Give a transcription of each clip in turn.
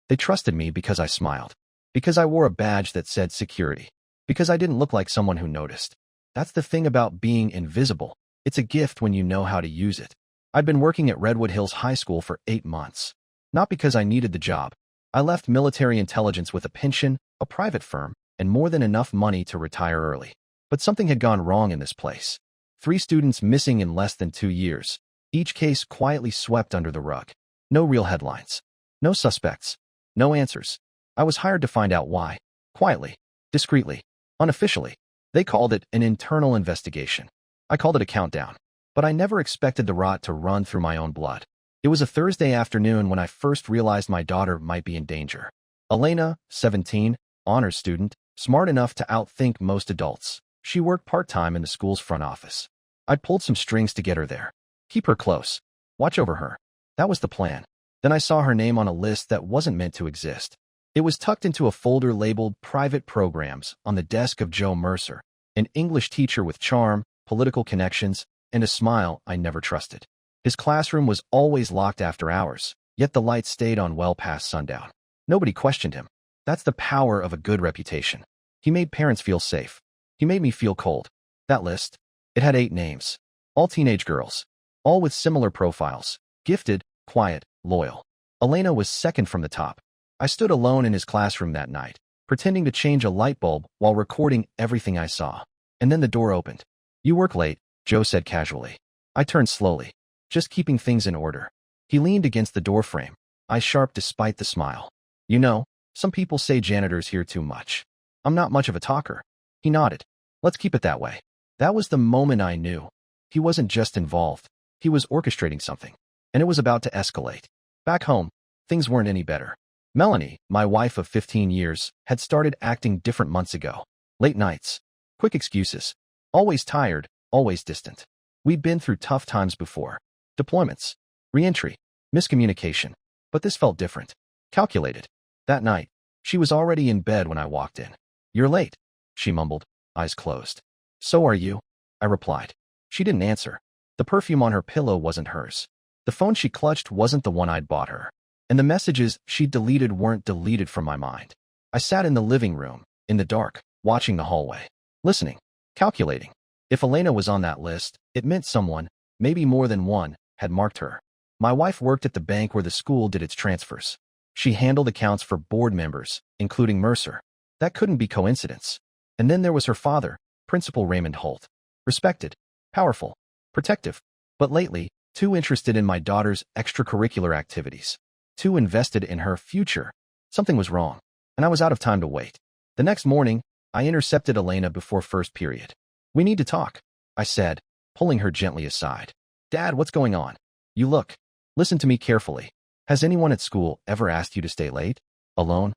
They trusted me because I smiled, because I wore a badge that said security, because I didn't look like someone who noticed. That's the thing about being invisible. It's a gift when you know how to use it. I'd been working at Redwood Hills High School for 8 months. Not because I needed the job. I left military intelligence with a pension, a private firm, and more than enough money to retire early. But something had gone wrong in this place. 3 students missing in less than 2 years. Each case quietly swept under the rug. No real headlines. No suspects. No answers. I was hired to find out why. Quietly. Discreetly. Unofficially. They called it an internal investigation. I called it a countdown. But I never expected the rot to run through my own blood. It was a Thursday afternoon when I first realized my daughter might be in danger. Elena, 17, honors student, smart enough to outthink most adults. She worked part-time in the school's front office. I'd pulled some strings to get her there. Keep her close. Watch over her. That was the plan. Then I saw her name on a list that wasn't meant to exist. It was tucked into a folder labeled Private Programs on the desk of Joe Mercer, an English teacher with charm, political connections, and a smile I never trusted. His classroom was always locked after hours, yet the lights stayed on well past sundown. Nobody questioned him. That's the power of a good reputation. He made parents feel safe. He made me feel cold. That list, it had 8 names. All teenage girls. All with similar profiles. Gifted, quiet, loyal. Elena was second from the top. I stood alone in his classroom that night, pretending to change a light bulb while recording everything I saw. And then the door opened. "You work late," Joe said casually. I turned slowly, just keeping things in order. He leaned against the doorframe, eyes sharp despite the smile. "You know, some people say janitors hear too much. I'm not much of a talker." He nodded. "Let's keep it that way." That was the moment I knew. He wasn't just involved. He was orchestrating something. And it was about to escalate. Back home, things weren't any better. Melanie, my wife of 15 years, had started acting different months ago. Late nights. Quick excuses. Always tired, always distant. We'd been through tough times before. Deployments. Reentry. Miscommunication. But this felt different. Calculated. That night, she was already in bed when I walked in. "You're late," she mumbled, eyes closed. "So are you," I replied. She didn't answer. The perfume on her pillow wasn't hers. The phone she clutched wasn't the one I'd bought her. And the messages she'd deleted weren't deleted from my mind. I sat in the living room, in the dark, watching the hallway. Listening. Calculating. If Elena was on that list, it meant someone, maybe more than one, had marked her. My wife worked at the bank where the school did its transfers. She handled accounts for board members, including Mercer. That couldn't be coincidence. And then there was her father, Principal Raymond Holt. Respected, powerful, protective, but lately, too interested in my daughter's extracurricular activities. Too invested in her future. Something was wrong, and I was out of time to wait. The next morning, I intercepted Elena before first period. "We need to talk," I said, pulling her gently aside. "Dad, what's going on? You look. Listen to me carefully. Has anyone at school ever asked you to stay late? Alone?"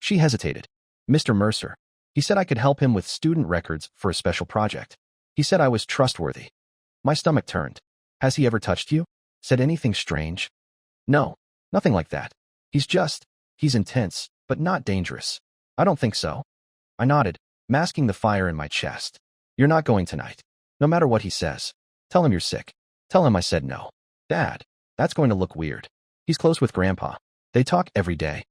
She hesitated. "Mr. Mercer. He said I could help him with student records for a special project. He said I was trustworthy." My stomach turned. "Has he ever touched you? Said anything strange?" "No. Nothing like that. He's intense, but not dangerous." "I don't think so." I nodded, masking the fire in my chest. "You're not going tonight. No matter what he says. Tell him you're sick. Tell him I said no." "Dad, that's going to look weird. He's close with Grandpa. They talk every day."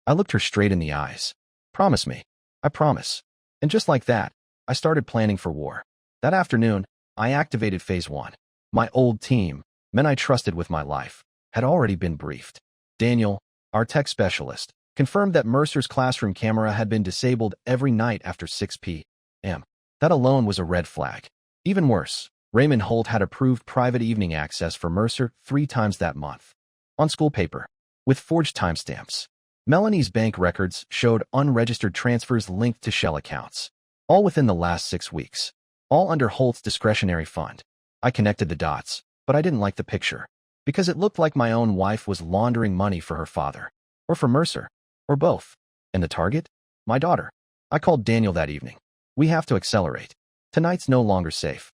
I looked her straight in the eyes. "Promise me." "I promise." And just like that, I started planning for war. That afternoon, I activated Phase 1. My old team, men I trusted with my life, had already been briefed. Daniel, our tech specialist, confirmed that Mercer's classroom camera had been disabled every night after 6 p.m. That alone was a red flag. Even worse, Raymond Holt had approved private evening access for Mercer 3 times that month. On school paper, with forged timestamps. Melanie's bank records showed unregistered transfers linked to shell accounts. All within the last 6 weeks. All under Holt's discretionary fund. I connected the dots, but I didn't like the picture. Because it looked like my own wife was laundering money for her father. Or for Mercer. Or both. And the target? My daughter. I called Daniel that evening. "We have to accelerate. Tonight's no longer safe."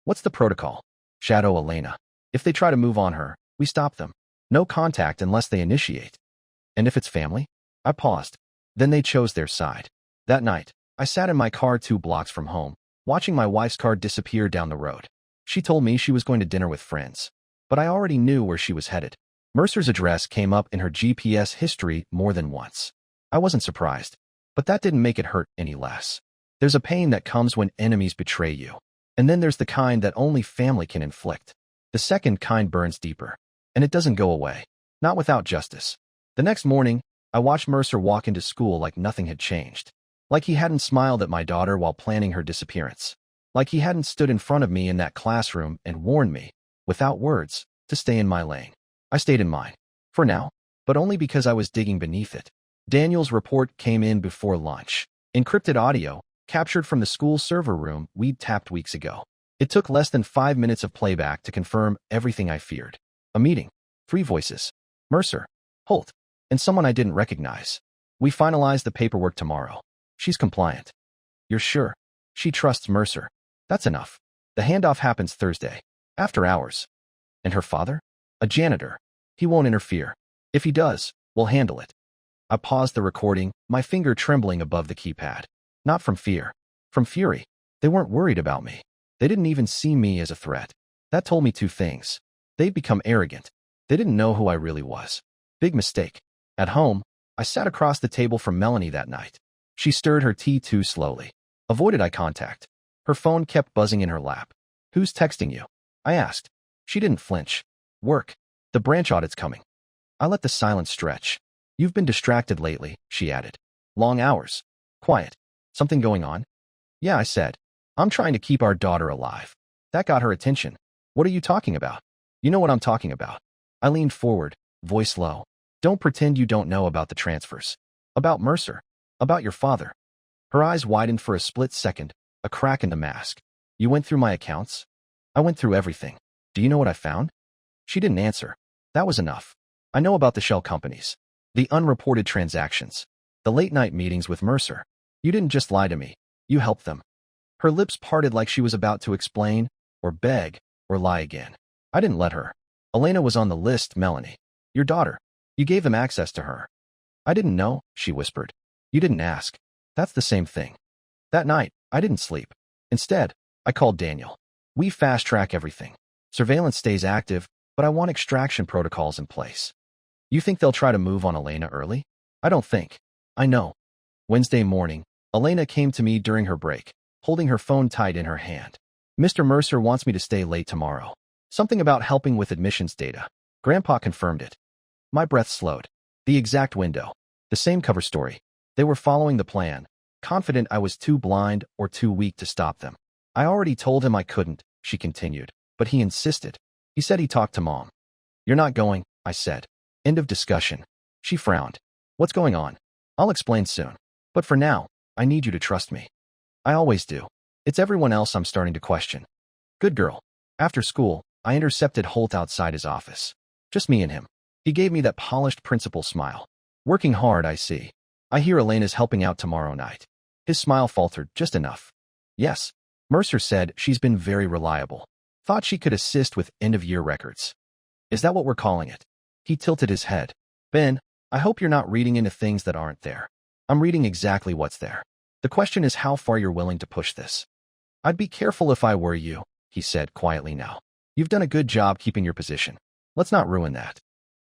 "What's the protocol?" "Shadow Elena. If they try to move on her, we stop them. No contact unless they initiate." "And if it's family?" I paused. Then they chose their side. That night, I sat in my car 2 blocks from home, watching my wife's car disappear down the road. She told me she was going to dinner with friends. But I already knew where she was headed. Mercer's address came up in her GPS history more than once. I wasn't surprised, but that didn't make it hurt any less. There's a pain that comes when enemies betray you. And then there's the kind that only family can inflict. The second kind burns deeper, and it doesn't go away, not without justice. The next morning, I watched Mercer walk into school like nothing had changed. Like he hadn't smiled at my daughter while planning her disappearance. Like he hadn't stood in front of me in that classroom and warned me, without words, to stay in my lane. I stayed in mine. For now. But only because I was digging beneath it. Daniel's report came in before lunch. Encrypted audio, captured from the school server room we'd tapped weeks ago. It took less than 5 minutes of playback to confirm everything I feared. A meeting. 3 voices. Mercer, Holt, and someone I didn't recognize. We finalize the paperwork tomorrow. She's compliant. You're sure? She trusts Mercer. That's enough. The handoff happens Thursday, after hours. And her father? A janitor. He won't interfere. If he does, we'll handle it. I paused the recording, my finger trembling above the keypad. Not from fear. From fury. They weren't worried about me. They didn't even see me as a threat. That told me 2 things. They'd become arrogant. They didn't know who I really was. Big mistake. At home, I sat across the table from Melanie that night. She stirred her tea too slowly. Avoided eye contact. Her phone kept buzzing in her lap. Who's texting you? I asked. She didn't flinch. Work. The branch audit's coming. I let the silence stretch. You've been distracted lately, she added. Long hours. Quiet. Something going on? Yeah, I said. I'm trying to keep our daughter alive. That got her attention. What are you talking about? You know what I'm talking about. I leaned forward, voice low. Don't pretend you don't know about the transfers. About Mercer. About your father. Her eyes widened for a split second, a crack in the mask. You went through my accounts? I went through everything. Do you know what I found? She didn't answer. That was enough. I know about the shell companies. The unreported transactions. The late-night meetings with Mercer. You didn't just lie to me. You helped them. Her lips parted like she was about to explain, or beg, or lie again. I didn't let her. Elena was on the list, Melanie. Your daughter. You gave them access to her. I didn't know, she whispered. You didn't ask. That's the same thing. That night, I didn't sleep. Instead, I called Daniel. We fast-track everything. Surveillance stays active, but I want extraction protocols in place. You think they'll try to move on Elena early? I don't think. I know. Wednesday morning, Elena came to me during her break, holding her phone tight in her hand. Mr. Mercer wants me to stay late tomorrow. Something about helping with admissions data. Grandpa confirmed it. My breath slowed. The exact window. The same cover story. They were following the plan, confident I was too blind or too weak to stop them. I already told him I couldn't, she continued, but he insisted. He said he talked to Mom. You're not going, I said. End of discussion. She frowned. What's going on? I'll explain soon. But for now, I need you to trust me. I always do. It's everyone else I'm starting to question. Good girl. After school, I intercepted Holt outside his office. Just me and him. He gave me that polished principal smile. Working hard, I see. I hear Elena's helping out tomorrow night. His smile faltered just enough. Yes. Mercer said she's been very reliable. Thought she could assist with end-of-year records. Is that what we're calling it? He tilted his head. Ben, I hope you're not reading into things that aren't there. I'm reading exactly what's there. The question is how far you're willing to push this. I'd be careful if I were you, he said quietly now. You've done a good job keeping your position. Let's not ruin that.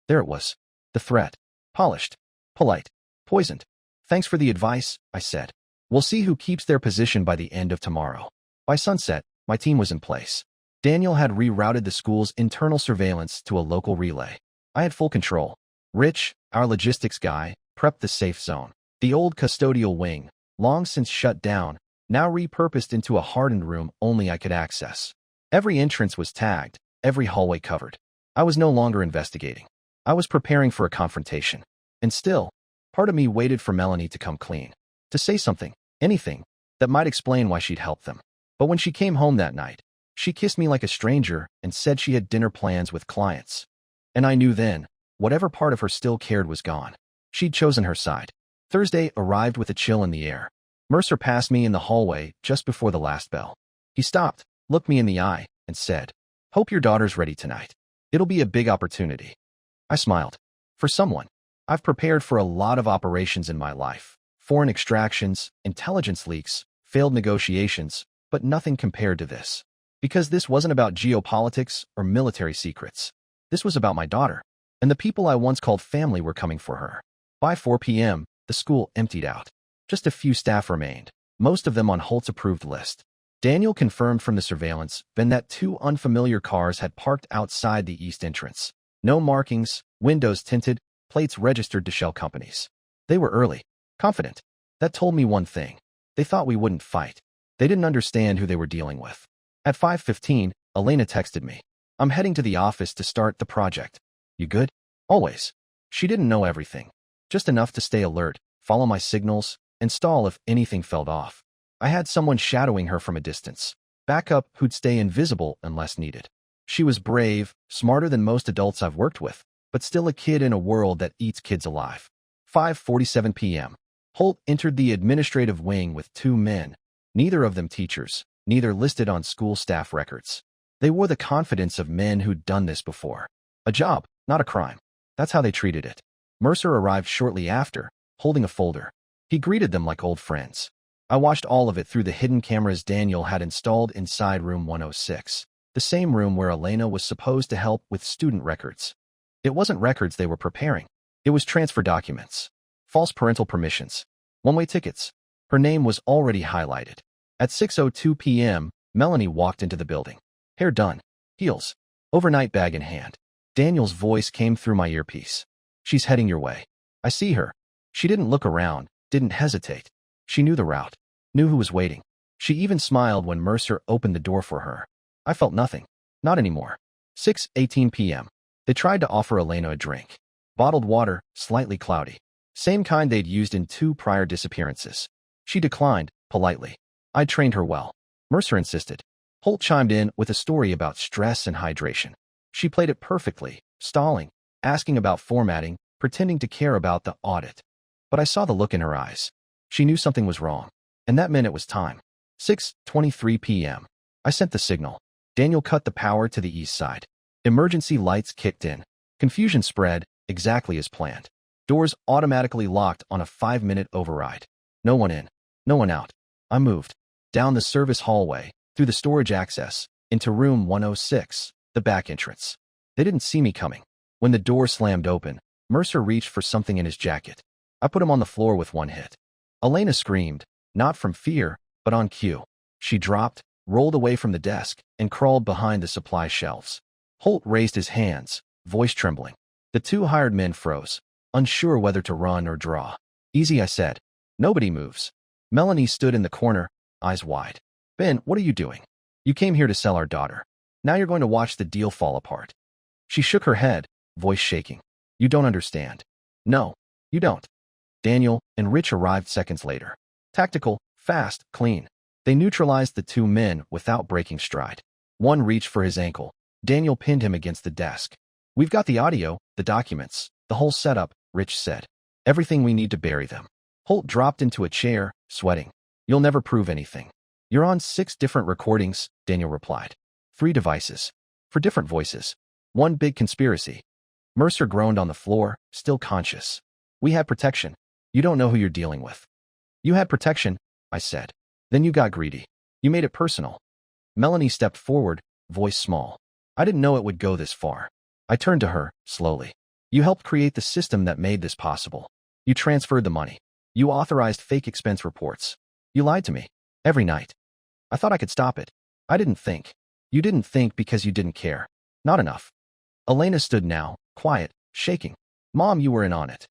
There it was. The threat. Polished. Polite. Poisoned. Thanks for the advice, I said. We'll see who keeps their position by the end of tomorrow. By sunset, my team was in place. Daniel had rerouted the school's internal surveillance to a local relay. I had full control. Rich, our logistics guy, prepped the safe zone. The old custodial wing, long since shut down, now repurposed into a hardened room only I could access. Every entrance was tagged, every hallway covered. I was no longer investigating. I was preparing for a confrontation. And still, part of me waited for Melanie to come clean. To say something, anything, that might explain why she'd helped them. But when she came home that night, she kissed me like a stranger and said she had dinner plans with clients. And I knew then, whatever part of her still cared was gone. She'd chosen her side. Thursday arrived with a chill in the air. Mercer passed me in the hallway just before the last bell. He stopped, looked me in the eye, and said, "Hope your daughter's ready tonight. It'll be a big opportunity." I smiled. For someone, I've prepared for a lot of operations in my life. Foreign extractions, intelligence leaks, failed negotiations, but nothing compared to this. Because this wasn't about geopolitics or military secrets. This was about my daughter. and the people I once called family were coming for her. By 4 p.m., the school emptied out. Just a few staff remained, most of them on Holt's approved list. Daniel confirmed from the surveillance then that 2 unfamiliar cars had parked outside the east entrance. No markings, windows tinted, plates registered to shell companies. They were early, confident. That told me one thing. They thought we wouldn't fight. They didn't understand who they were dealing with. At 5:15, Elena texted me. I'm heading to the office to start the project. You good? Always. She didn't know everything. Just enough to stay alert, follow my signals, and stall if anything fell off. I had someone shadowing her from a distance. Backup who'd stay invisible unless needed. She was brave, smarter than most adults I've worked with, but still a kid in a world that eats kids alive. 5:47 p.m. Holt entered the administrative wing with 2 men, neither of them teachers, neither listed on school staff records. They wore the confidence of men who'd done this before. A job, not a crime. That's how they treated it. Mercer arrived shortly after, holding a folder. He greeted them like old friends. I watched all of it through the hidden cameras Daniel had installed inside room 106, the same room where Elena was supposed to help with student records. It wasn't records they were preparing. It was transfer documents, false parental permissions, one-way tickets. Her name was already highlighted. At 6:02 p.m., Melanie walked into the building. Hair done, heels, overnight bag in hand. Daniel's voice came through my earpiece. She's heading your way. I see her. She didn't look around, didn't hesitate. She knew the route, knew who was waiting. She even smiled when Mercer opened the door for her. I felt nothing. Not anymore. 6:18 p.m. They tried to offer Elena a drink. Bottled water, slightly cloudy. Same kind they'd used in 2 prior disappearances. She declined, politely. I'd trained her well. Mercer insisted. Holt chimed in with a story about stress and hydration. She played it perfectly, stalling, asking about formatting, pretending to care about the audit. But I saw the look in her eyes. She knew something was wrong, and that meant it was time. 6:23 p.m. I sent the signal. Daniel cut the power to the east side. Emergency lights kicked in. Confusion spread, exactly as planned. Doors automatically locked on a 5-minute override. No one in, no one out. I moved. Down the service hallway, through the storage access, into room 106, the back entrance. They didn't see me coming. When the door slammed open, Mercer reached for something in his jacket. I put him on the floor with one hit. Elena screamed, not from fear, but on cue. She dropped, rolled away from the desk, and crawled behind the supply shelves. Holt raised his hands, voice trembling. The 2 hired men froze, unsure whether to run or draw. Easy, I said. Nobody moves. Melanie stood in the corner, eyes wide. Ben, what are you doing? You came here to sell our daughter. Now you're going to watch the deal fall apart. She shook her head, voice shaking. You don't understand. No, you don't. Daniel and Rich arrived seconds later. Tactical, fast, clean. They neutralized the 2 men without breaking stride. One reached for his ankle. Daniel pinned him against the desk. We've got the audio, the documents, the whole setup, Rich said. Everything we need to bury them. Holt dropped into a chair, sweating. You'll never prove anything. You're on 6 different recordings, Daniel replied. 3 devices. For different voices. One big conspiracy. Mercer groaned on the floor, still conscious. We had protection. You don't know who you're dealing with. You had protection, I said. Then you got greedy. You made it personal. Melanie stepped forward, voice small. I didn't know it would go this far. I turned to her, slowly. You helped create the system that made this possible. You transferred the money. You authorized fake expense reports. You lied to me. Every night. I thought I could stop it. I didn't think. You didn't think because you didn't care. Not enough. Elena stood now, quiet, shaking. Mom, you were in on it.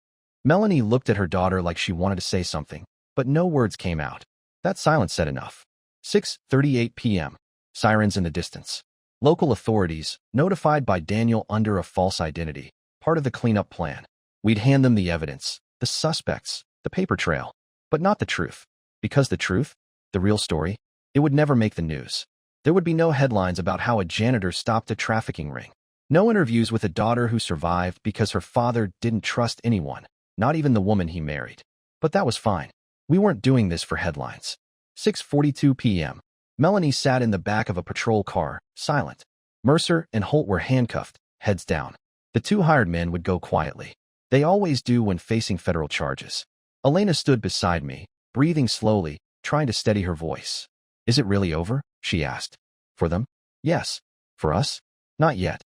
Melanie looked at her daughter like she wanted to say something, but no words came out. That silence said enough. 6:38 p.m. Sirens in the distance. Local authorities, notified by Daniel under a false identity, part of the cleanup plan. We'd hand them the evidence, the suspects, the paper trail, but not the truth. Because the truth, the real story, it would never make the news. There would be no headlines about how a janitor stopped a trafficking ring. No interviews with a daughter who survived because her father didn't trust anyone, not even the woman he married. But that was fine. We weren't doing this for headlines. 6:42 p.m. Melanie sat in the back of a patrol car, silent. Mercer and Holt were handcuffed, heads down. The 2 hired men would go quietly. They always do when facing federal charges. Elena stood beside me, breathing slowly, trying to steady her voice. Is it really over? She asked. For them? Yes. For us? Not yet.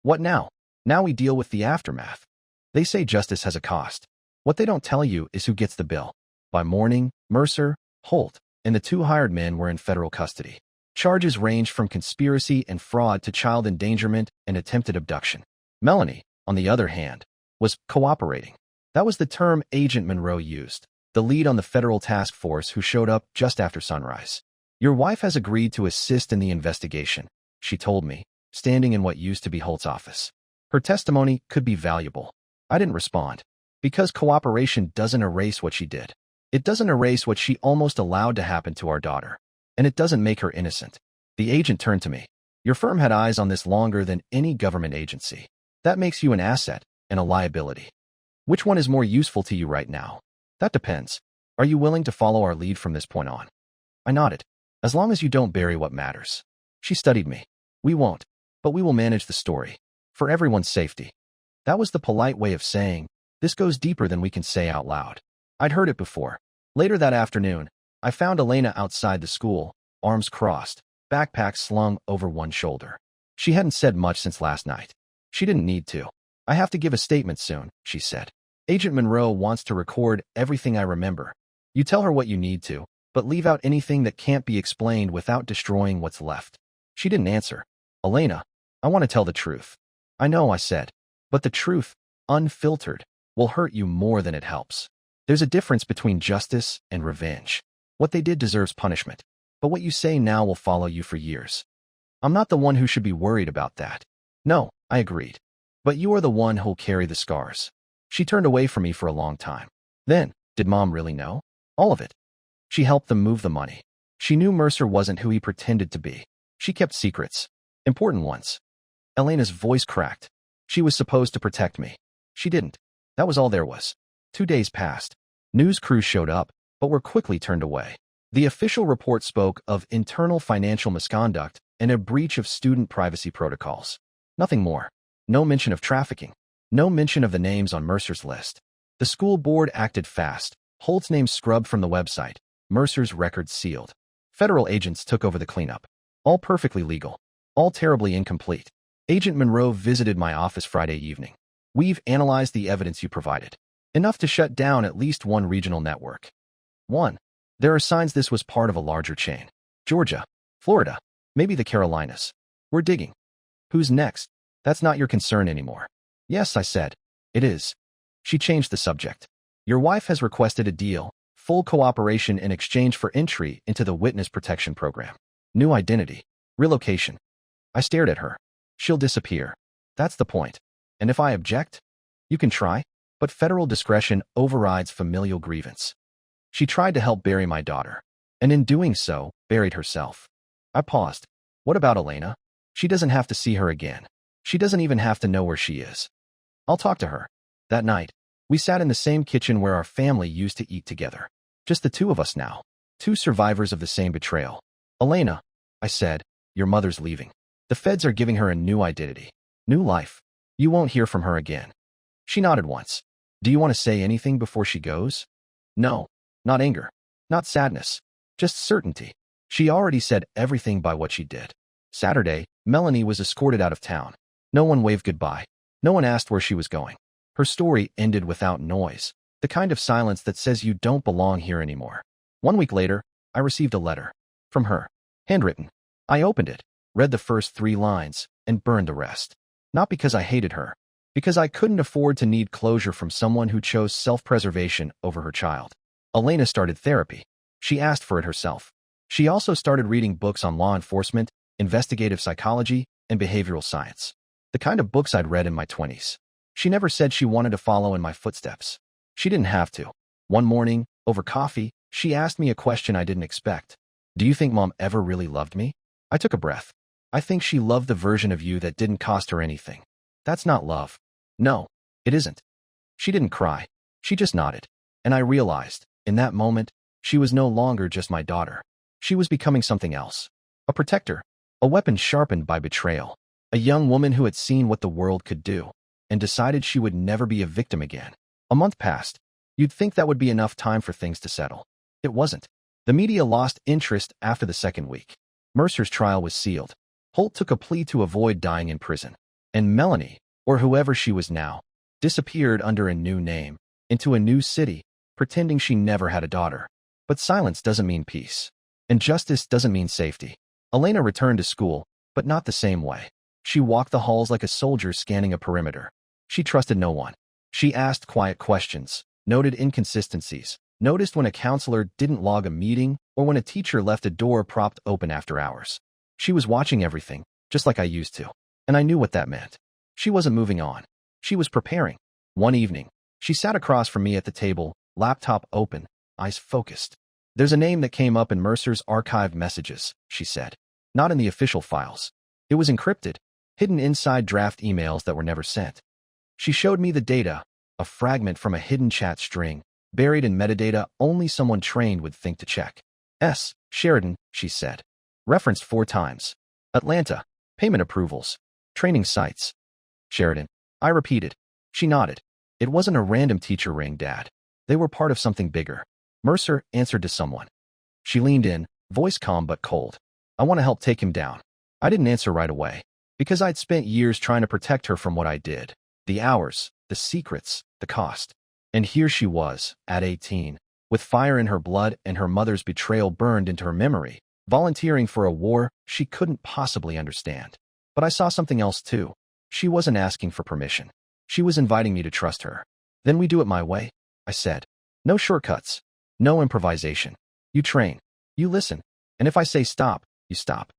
What now? Now we deal with the aftermath. They say justice has a cost. What they don't tell you is who gets the bill. By morning, Mercer, Holt, and the two hired men were in federal custody. Charges ranged from conspiracy and fraud to child endangerment and attempted abduction. Melanie, on the other hand, was cooperating. That was the term Agent Monroe used, the lead on the federal task force who showed up just after sunrise. Your wife has agreed to assist in the investigation, she told me, standing in what used to be Holt's office. Her testimony could be valuable. I didn't respond. Because cooperation doesn't erase what she did. It doesn't erase what she almost allowed to happen to our daughter. And it doesn't make her innocent. The agent turned to me. Your firm had eyes on this longer than any government agency. That makes you an asset and a liability. Which one is more useful to you right now? That depends. Are you willing to follow our lead from this point on? I nodded. As long as you don't bury what matters. She studied me. We won't, but we will manage the story. For everyone's safety. That was the polite way of saying, this goes deeper than we can say out loud. I'd heard it before. Later that afternoon, I found Elena outside the school, arms crossed, backpack slung over one shoulder. She hadn't said much since last night. She didn't need to. I have to give a statement soon, she said. Agent Monroe wants to record everything I remember. You tell her what you need to, but leave out anything that can't be explained without destroying what's left. She didn't answer. Elena, I want to tell the truth. I know, I said. But the truth, unfiltered, will hurt you more than it helps. There's a difference between justice and revenge. What they did deserves punishment, but what you say now will follow you for years. I'm not the one who should be worried about that. No, I agreed. But you are the one who'll carry the scars. She turned away from me for a long time. Then, did Mom really know? All of it. She helped them move the money. She knew Mercer wasn't who he pretended to be. She kept secrets. Important ones. Elena's voice cracked. She was supposed to protect me. She didn't. That was all there was. 2 days passed. News crews showed up, but were quickly turned away. The official report spoke of internal financial misconduct and a breach of student privacy protocols. Nothing more. No mention of trafficking. No mention of the names on Mercer's list. The school board acted fast. Holt's name scrubbed from the website. Mercer's records sealed. Federal agents took over the cleanup. All perfectly legal. All terribly incomplete. Agent Monroe visited my office Friday evening. We've analyzed the evidence you provided. Enough to shut down at least one regional network. 1. There are signs this was part of a larger chain. Georgia, Florida, maybe the Carolinas. We're digging. Who's next? That's not your concern anymore. Yes, I said. It is. She changed the subject. Your wife has requested a deal, full cooperation in exchange for entry into the Witness Protection Program. New identity. Relocation. I stared at her. She'll disappear. That's the point. And if I object? You can try. But federal discretion overrides familial grievance. She tried to help bury my daughter, and in doing so, buried herself. I paused. What about Elena? She doesn't have to see her again. She doesn't even have to know where she is. I'll talk to her. That night, we sat in the same kitchen where our family used to eat together. Just the two of us now. 2 survivors of the same betrayal. Elena, I said, your mother's leaving. The feds are giving her a new identity. New life. You won't hear from her again. She nodded once. Do you want to say anything before she goes? No, not anger, not sadness, just certainty. She already said everything by what she did. Saturday, Melanie was escorted out of town. No one waved goodbye. No one asked where she was going. Her story ended without noise, the kind of silence that says you don't belong here anymore. 1 week later, I received a letter. From her. Handwritten. I opened it, read the first 3 lines, and burned the rest. Not because I hated her. Because I couldn't afford to need closure from someone who chose self-preservation over her child. Elena started therapy. She asked for it herself. She also started reading books on law enforcement, investigative psychology, and behavioral science. The kind of books I'd read in my 20s. She never said she wanted to follow in my footsteps. She didn't have to. One morning, over coffee, she asked me a question I didn't expect. Do you think Mom ever really loved me? I took a breath. I think she loved the version of you that didn't cost her anything. That's not love. No, it isn't. She didn't cry. She just nodded. And I realized, in that moment, she was no longer just my daughter. She was becoming something else. A protector. A weapon sharpened by betrayal. A young woman who had seen what the world could do, and decided she would never be a victim again. A month passed. You'd think that would be enough time for things to settle. It wasn't. The media lost interest after the 2nd week. Mercer's trial was sealed. Holt took a plea to avoid dying in prison. And Melanie, or whoever she was now, disappeared under a new name, into a new city, pretending she never had a daughter. But silence doesn't mean peace. And justice doesn't mean safety. Elena returned to school, but not the same way. She walked the halls like a soldier scanning a perimeter. She trusted no one. She asked quiet questions, noted inconsistencies, noticed when a counselor didn't log a meeting or when a teacher left a door propped open after hours. She was watching everything, just like I used to. And I knew what that meant. She wasn't moving on. She was preparing. One evening, she sat across from me at the table, laptop open, eyes focused. "There's a name that came up in Mercer's archived messages," she said. "Not in the official files. It was encrypted, hidden inside draft emails that were never sent." She showed me the data, a fragment from a hidden chat string, buried in metadata only someone trained would think to check. Sheridan, she said. Referenced 4 times. Atlanta. Payment approvals. Training sites. Sheridan. I repeated. She nodded. It wasn't a random teacher ring, Dad. They were part of something bigger. Mercer answered to someone. She leaned in, voice calm but cold. I want to help take him down. I didn't answer right away, because I'd spent years trying to protect her from what I did. The hours, the secrets, the cost. And here she was, at 18, with fire in her blood and her mother's betrayal burned into her memory, volunteering for a war she couldn't possibly understand. But I saw something else too. She wasn't asking for permission. She was inviting me to trust her. Then we do it my way, I said. No shortcuts. No improvisation. You train. You listen. And if I say stop, you stop.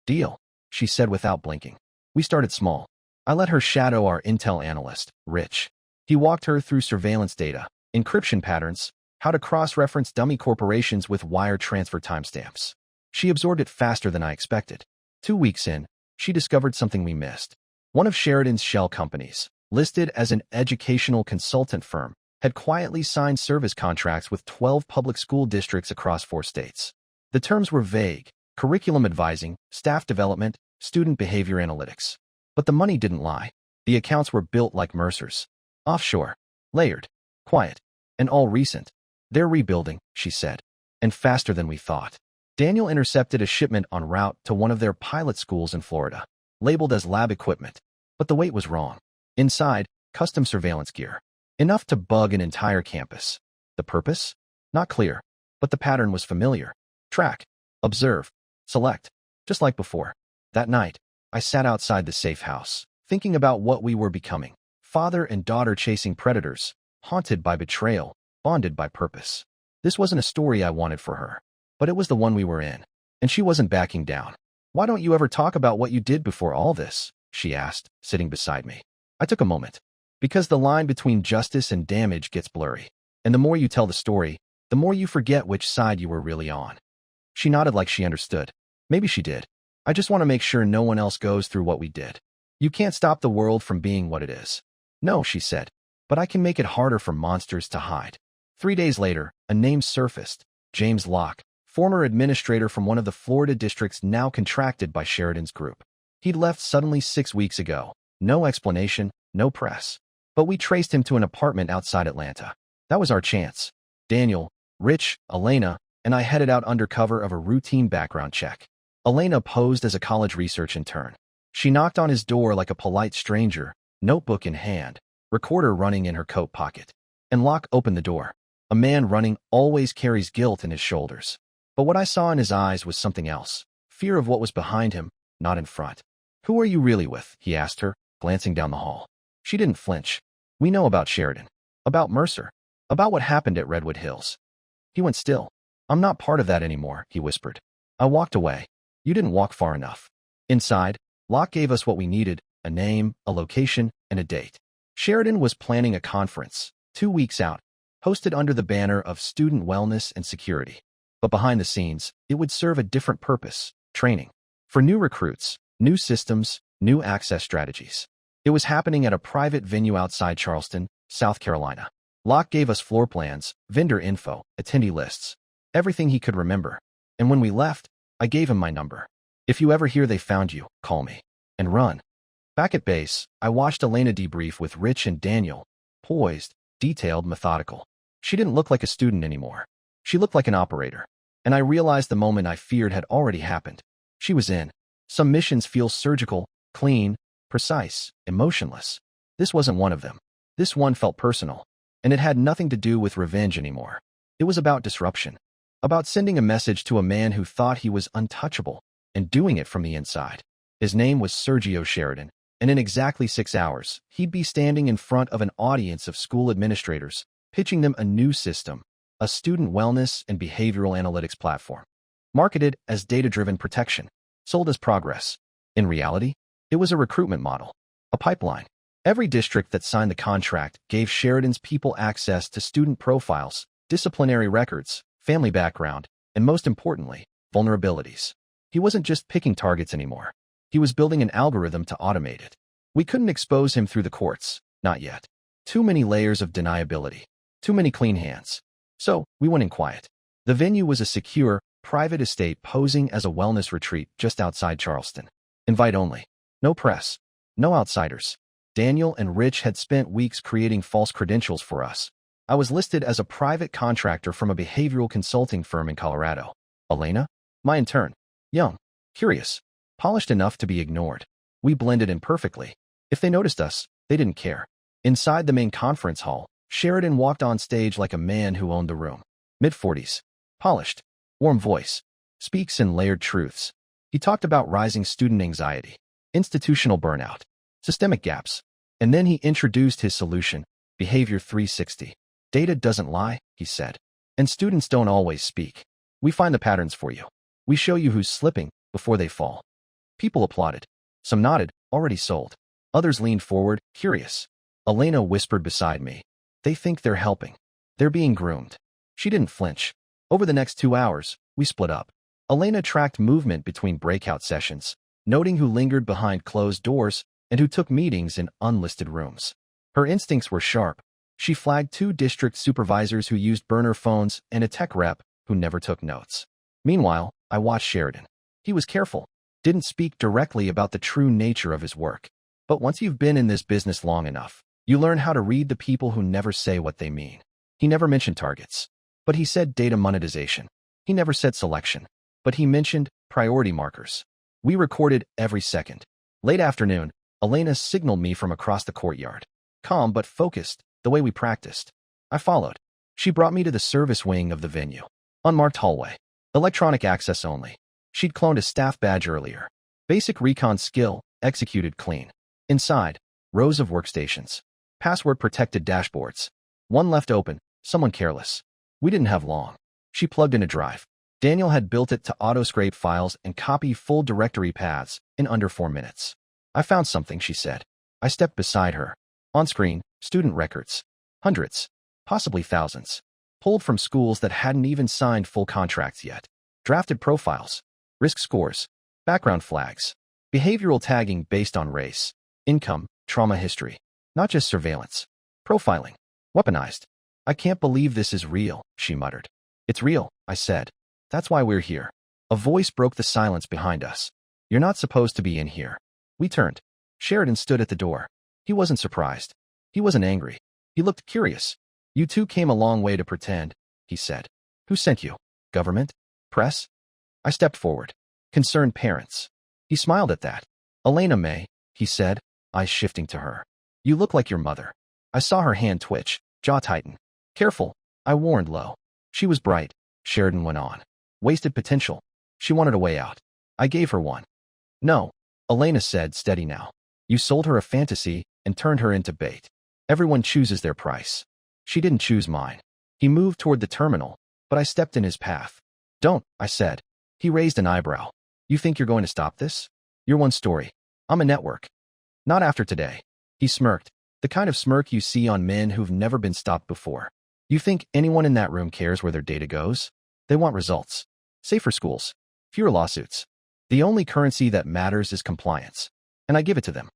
Deal, she said without blinking. We started small. I let her shadow our intel analyst, Rich. He walked her through surveillance data, encryption patterns, how to cross-reference dummy corporations with wire transfer timestamps. She absorbed it faster than I expected. 2 weeks in, she discovered something we missed. One of Sheridan's shell companies, listed as an educational consultant firm, had quietly signed service contracts with 12 public school districts across 4 states. The terms were vague: curriculum advising, staff development, student behavior analytics. But the money didn't lie. The accounts were built like Mercer's. Offshore, layered, quiet, and all recent. They're rebuilding, she said, and faster than we thought. Daniel intercepted a shipment en route to one of their pilot schools in Florida, labeled as lab equipment. But the weight was wrong. Inside, custom surveillance gear. Enough to bug an entire campus. The purpose? Not clear. But the pattern was familiar. Track, observe, select. Just like before. That night, I sat outside the safe house, thinking about what we were becoming. Father and daughter chasing predators, haunted by betrayal, bonded by purpose. This wasn't a story I wanted for her, but it was the one we were in, and she wasn't backing down. Why don't you ever talk about what you did before all this? She asked, sitting beside me. I took a moment. Because the line between justice and damage gets blurry, and the more you tell the story, the more you forget which side you were really on. She nodded like she understood. Maybe she did. I just want to make sure no one else goes through what we did. You can't stop the world from being what it is. No, she said, but I can make it harder for monsters to hide. 3 days later, a name surfaced. James Locke, former administrator from one of the Florida districts now contracted by Sheridan's group. He'd left suddenly 6 weeks ago. No explanation, no press. But we traced him to an apartment outside Atlanta. That was our chance. Daniel, Rich, Elena, and I headed out under cover of a routine background check. Elena posed as a college research intern. She knocked on his door like a polite stranger, notebook in hand, recorder running in her coat pocket. And Locke opened the door. A man running always carries guilt in his shoulders. But what I saw in his eyes was something else. Fear of what was behind him, not in front. Who are you really with? He asked her, glancing down the hall. She didn't flinch. We know about Sheridan. About Mercer. About what happened at Redwood Hills. He went still. I'm not part of that anymore, he whispered. I walked away. You didn't walk far enough. Inside, Locke gave us what we needed, a name, a location, and a date. Sheridan was planning a conference, 2 weeks out, hosted under the banner of student wellness and security. But behind the scenes, it would serve a different purpose, training. For new recruits, new systems, new access strategies. It was happening at a private venue outside Charleston, South Carolina. Locke gave us floor plans, vendor info, attendee lists, everything he could remember. And when we left, I gave him my number. If you ever hear they found you, call me. And run. Back at base, I watched Elena debrief with Rich and Daniel, poised, detailed, methodical. She didn't look like a student anymore. She looked like an operator. And I realized the moment I feared had already happened. She was in. Some missions feel surgical, clean, precise, emotionless. This wasn't one of them. This one felt personal, and it had nothing to do with revenge anymore. It was about disruption, about sending a message to a man who thought he was untouchable and doing it from the inside. His name was Sergio Sheridan, and in exactly 6 hours, he'd be standing in front of an audience of school administrators, pitching them a new system, a student wellness and behavioral analytics platform. Marketed as data-driven protection, sold as progress. In reality, it was a recruitment model, a pipeline. Every district that signed the contract gave Sheridan's people access to student profiles, disciplinary records, family background, and most importantly, vulnerabilities. He wasn't just picking targets anymore. He was building an algorithm to automate it. We couldn't expose him through the courts, not yet. Too many layers of deniability, too many clean hands. So, we went in quiet. The venue was a secure, private estate posing as a wellness retreat just outside Charleston. Invite only. No press. No outsiders. Daniel and Rich had spent weeks creating false credentials for us. I was listed as a private contractor from a behavioral consulting firm in Colorado. Elena? My intern. Young. Curious. Polished enough to be ignored. We blended in perfectly. If they noticed us, they didn't care. Inside the main conference hall, Sheridan walked on stage like a man who owned the room. Mid-40s. Polished. Warm voice. Speaks in layered truths. He talked about rising student anxiety, institutional burnout, systemic gaps. And then he introduced his solution, Behavior 360. Data doesn't lie, he said. And students don't always speak. We find the patterns for you. We show you who's slipping before they fall. People applauded. Some nodded, already sold. Others leaned forward, curious. Elena whispered beside me. They think they're helping. They're being groomed. She didn't flinch. Over the next 2 hours, we split up. Elena tracked movement between breakout sessions, noting who lingered behind closed doors and who took meetings in unlisted rooms. Her instincts were sharp. She flagged 2 district supervisors who used burner phones and a tech rep who never took notes. Meanwhile, I watched Sheridan. He was careful, didn't speak directly about the true nature of his work. But once you've been in this business long enough, you learn how to read the people who never say what they mean. He never mentioned targets, but he said data monetization. He never said selection, but he mentioned priority markers. We recorded every second. Late afternoon, Elena signaled me from across the courtyard. Calm but focused, the way we practiced. I followed. She brought me to the service wing of the venue. Unmarked hallway. Electronic access only. She'd cloned a staff badge earlier. Basic recon skill, executed clean. Inside, rows of workstations. Password-protected dashboards. One left open, someone careless. We didn't have long. She plugged in a drive. Daniel had built it to auto-scrape files and copy full directory paths in under 4 minutes. I found something, she said. I stepped beside her. On screen, student records. Hundreds, possibly thousands. Pulled from schools that hadn't even signed full contracts yet. Drafted profiles. Risk scores. Background flags. Behavioral tagging based on race, income, trauma history. Not just surveillance. Profiling. Weaponized. I can't believe this is real, she muttered. It's real, I said. That's why we're here. A voice broke the silence behind us. You're not supposed to be in here. We turned. Sheridan stood at the door. He wasn't surprised. He wasn't angry. He looked curious. You two came a long way to pretend, he said. Who sent you? Government? Press? I stepped forward. Concerned parents. He smiled at that. Elena May, he said, eyes shifting to her. You look like your mother. I saw her hand twitch, jaw tighten. Careful, I warned low. She was bright, Sheridan went on. Wasted potential. She wanted a way out. I gave her one. No, Elena said, steady now. You sold her a fantasy and turned her into bait. Everyone chooses their price. She didn't choose mine. He moved toward the terminal, but I stepped in his path. Don't, I said. He raised an eyebrow. You think you're going to stop this? You're one story. I'm a network. Not after today. He smirked, the kind of smirk you see on men who've never been stopped before. You think anyone in that room cares where their data goes? They want results. Safer schools. Fewer lawsuits. The only currency that matters is compliance. And I give it to them.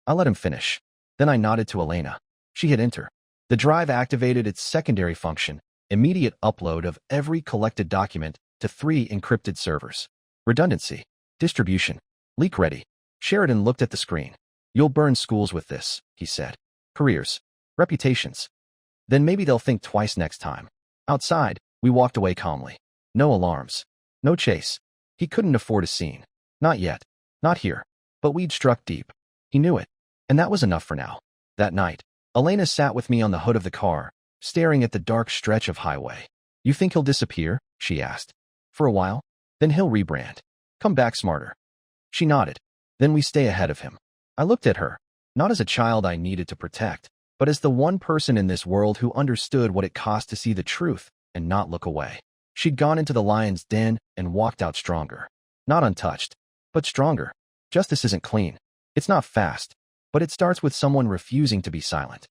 I let him finish. Then I nodded to Elena. She hit enter. The drive activated its secondary function, immediate upload of every collected document to 3 encrypted servers. Redundancy. Distribution. Leak ready. Sheridan looked at the screen. You'll burn schools with this, he said. Careers. Reputations. Then maybe they'll think twice next time. Outside, we walked away calmly. No alarms. No chase. He couldn't afford a scene. Not yet. Not here. But we'd struck deep. He knew it. And that was enough for now. That night, Elena sat with me on the hood of the car, staring at the dark stretch of highway. You think he'll disappear? She asked. For a while? Then he'll rebrand. Come back smarter. She nodded. Then we stay ahead of him. I looked at her, not as a child I needed to protect, but as the one person in this world who understood what it cost to see the truth and not look away. She'd gone into the lion's den and walked out stronger. Not untouched, but stronger. Justice isn't clean. It's not fast, but it starts with someone refusing to be silent.